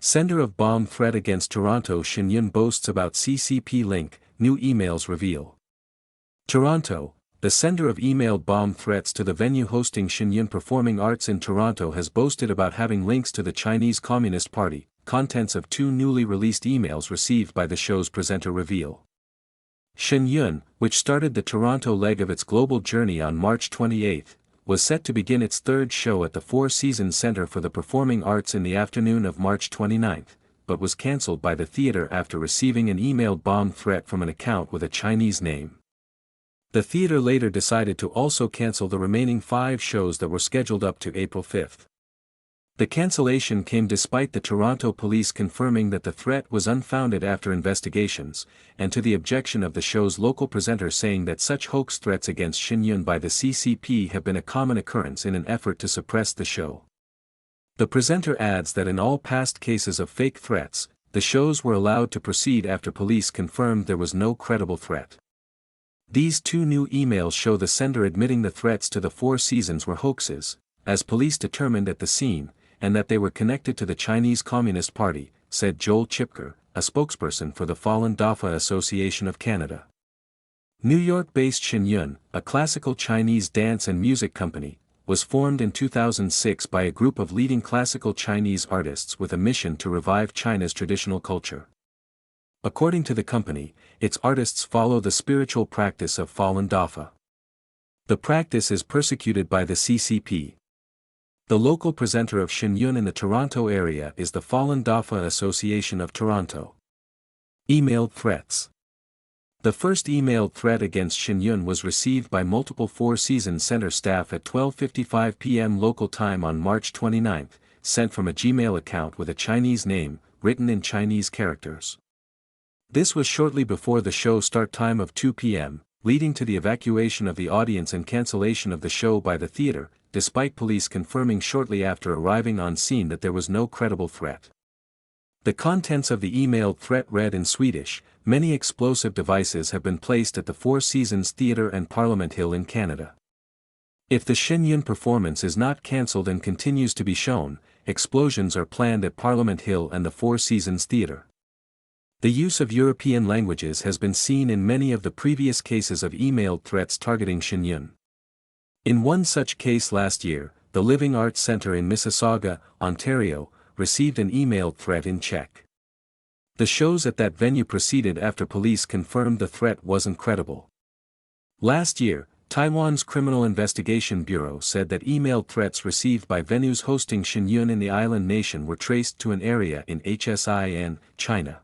Sender of bomb threat against Toronto. Shen Yun boasts about CCP link, new emails reveal. Toronto, the sender of emailed bomb threats to the venue hosting Shen Yun Performing Arts in Toronto has boasted about having links to the Chinese Communist Party. Contents of two newly released emails received by the show's presenter reveal. Shen Yun, which started the Toronto leg of its global journey on March 28, was set to begin its third show at the Four Seasons Center for the Performing Arts in the afternoon of March 29, but was cancelled by the theater after receiving an emailed bomb threat from an account with a Chinese name. The theater later decided to also cancel the remaining 5 shows that were scheduled up to April 5. The cancellation came despite the Toronto police confirming that the threat was unfounded after investigations, and to the objection of the show's local presenter saying that such hoax threats against Shen Yun by the CCP have been a common occurrence in an effort to suppress the show. The presenter adds that in all past cases of fake threats, the shows were allowed to proceed after police confirmed there was no credible threat. These two new emails show the sender admitting the threats to the Four Seasons were hoaxes, as police determined at the scene, and that they were connected to the Chinese Communist Party, said Joel Chipker, a spokesperson for the Falun Dafa Association of Canada. New York-based Shen Yun, a classical Chinese dance and music company, was formed in 2006 by a group of leading classical Chinese artists with a mission to revive China's traditional culture. According to the company, its artists follow the spiritual practice of Falun Dafa. The practice is persecuted by the CCP. The local presenter of Shen Yun in the Toronto area is the Falun Dafa Association of Toronto. Emailed threats. The first emailed threat against Shen Yun was received by multiple Four Seasons Center staff at 12:55 p.m. local time on March 29, sent from a Gmail account with a Chinese name, written in Chinese characters. This was shortly before the show start time of 2 p.m., leading to the evacuation of the audience and cancellation of the show by the theater, despite police confirming shortly after arriving on scene that there was no credible threat. The contents of the emailed threat read in Swedish: many explosive devices have been placed at the Four Seasons Theatre and Parliament Hill in Canada. If the Shen Yun performance is not cancelled and continues to be shown, explosions are planned at Parliament Hill and the Four Seasons Theatre. The use of European languages has been seen in many of the previous cases of emailed threats targeting Shen Yun. In one such case last year, the Living Arts Centre in Mississauga, Ontario, received an emailed threat in Czech. The shows at that venue proceeded after police confirmed the threat wasn't credible. Last year, Taiwan's Criminal Investigation Bureau said that emailed threats received by venues hosting Shen Yun in the island nation were traced to an area in HSIN, China.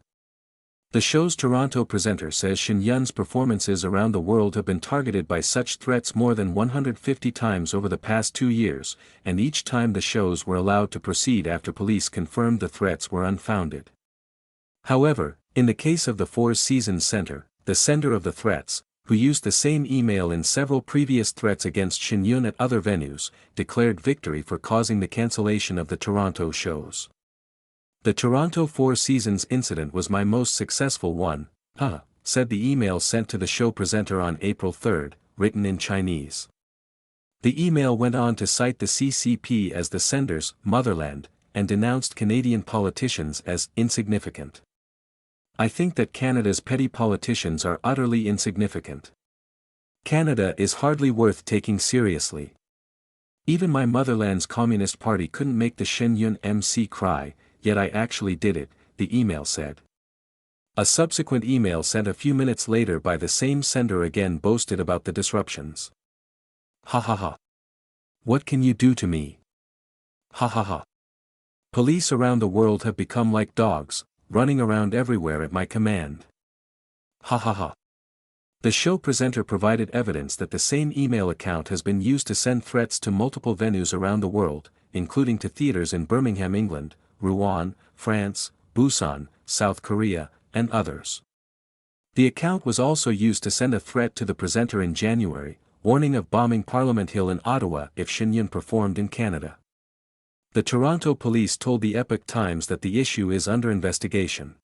The show's Toronto presenter says Shen Yun's performances around the world have been targeted by such threats more than 150 times over the past 2 years, and each time the shows were allowed to proceed after police confirmed the threats were unfounded. However, in the case of the Four Seasons Center, the sender of the threats, who used the same email in several previous threats against Shen Yun at other venues, declared victory for causing the cancellation of the Toronto shows. The Toronto Four Seasons incident was my most successful one, said the email sent to the show presenter on April 3, written in Chinese. The email went on to cite the CCP as the sender's motherland, and denounced Canadian politicians as insignificant. I think that Canada's petty politicians are utterly insignificant. Canada is hardly worth taking seriously. Even my motherland's Communist Party couldn't make the Shen Yun MC cry, yet I actually did it, the email said. A subsequent email sent a few minutes later by the same sender again boasted about the disruptions. Ha ha ha. What can you do to me? Ha ha ha. Police around the world have become like dogs, running around everywhere at my command. Ha ha ha. The show presenter provided evidence that the same email account has been used to send threats to multiple venues around the world, including to theaters in Birmingham, England, Rouen, France, Busan, South Korea, and others. The account was also used to send a threat to the presenter in January, warning of bombing Parliament Hill in Ottawa if Shen Yun performed in Canada. The Toronto police told the Epoch Times that the issue is under investigation.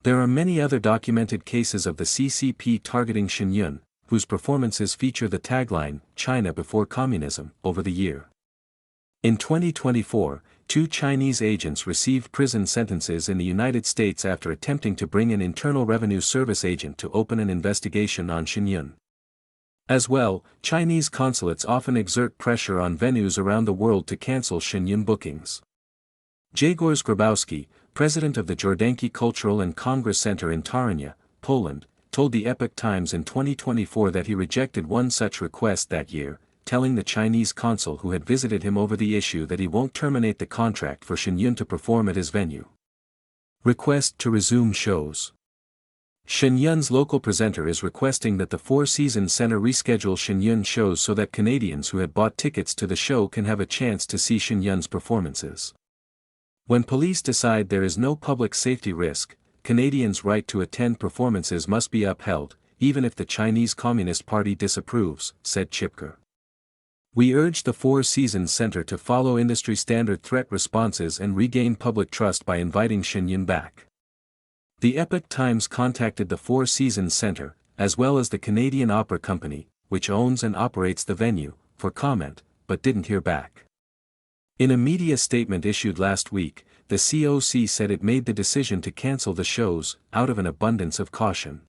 There are many other documented cases of the CCP targeting Shen Yun, whose performances feature the tagline, China before Communism, over the year. In 2024, 2 Chinese agents received prison sentences in the United States after attempting to bring an Internal Revenue Service agent to open an investigation on Shenyun. As well, Chinese consulates often exert pressure on venues around the world to cancel Shenyun bookings. Jegorz Grabowski, president of the Jordanki Cultural and Congress Center in Torunia, Poland, told the Epoch Times in 2024 that he rejected one such request that year, telling the Chinese consul who had visited him over the issue that he won't terminate the contract for Shenyun to perform at his venue. Request to resume shows. Shenyun's local presenter is requesting that the Four Seasons Center reschedule Shenyun shows so that Canadians who had bought tickets to the show can have a chance to see Shenyun's performances. When police decide there is no public safety risk, Canadians' right to attend performances must be upheld, even if the Chinese Communist Party disapproves, said Chipker. We urge the Four Seasons Center to follow industry standard threat responses and regain public trust by inviting Shenyun back. The Epoch Times contacted the Four Seasons Center, as well as the Canadian Opera Company, which owns and operates the venue, for comment, but didn't hear back. In a media statement issued last week, the COC said it made the decision to cancel the shows, out of an abundance of caution.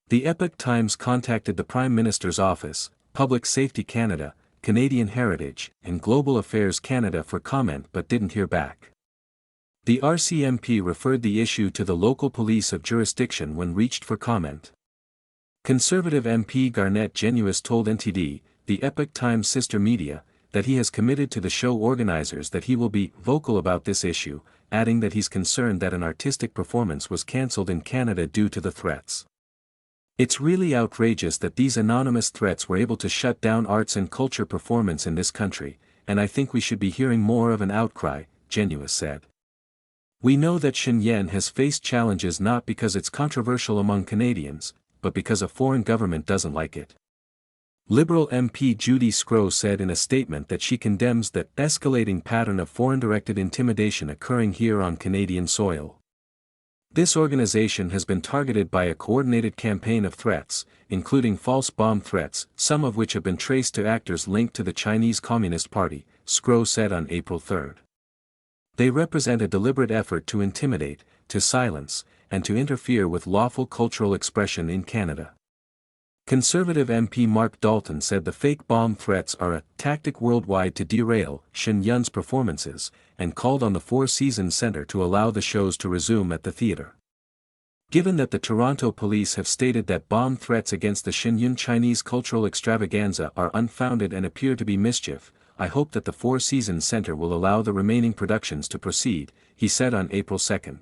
The Epoch Times contacted the Prime Minister's Office, Public Safety Canada, Canadian Heritage, and Global Affairs Canada for comment but didn't hear back. The RCMP referred the issue to the local police of jurisdiction when reached for comment. Conservative MP Garnet Genuis told NTD, the Epoch Times sister media, that he has committed to the show organizers that he will be vocal about this issue, adding that he's concerned that an artistic performance was cancelled in Canada due to the threats. It's really outrageous that these anonymous threats were able to shut down arts and culture performance in this country, and I think we should be hearing more of an outcry, Genuis said. We know that Shenyun has faced challenges not because it's controversial among Canadians, but because a foreign government doesn't like it. Liberal MP Judy Scrow said in a statement that she condemns the escalating pattern of foreign-directed intimidation occurring here on Canadian soil. This organization has been targeted by a coordinated campaign of threats, including false bomb threats, some of which have been traced to actors linked to the Chinese Communist Party, Scrow said on April 3. They represent a deliberate effort to intimidate, to silence, and to interfere with lawful cultural expression in Canada. Conservative MP Mark Dalton said the fake bomb threats are a tactic worldwide to derail Shenyun's performances, and called on the Four Seasons Center to allow the shows to resume at the theater. Given that the Toronto police have stated that bomb threats against the Shenyun Chinese cultural extravaganza are unfounded and appear to be mischief, I hope that the Four Seasons Center will allow the remaining productions to proceed, he said on April 2.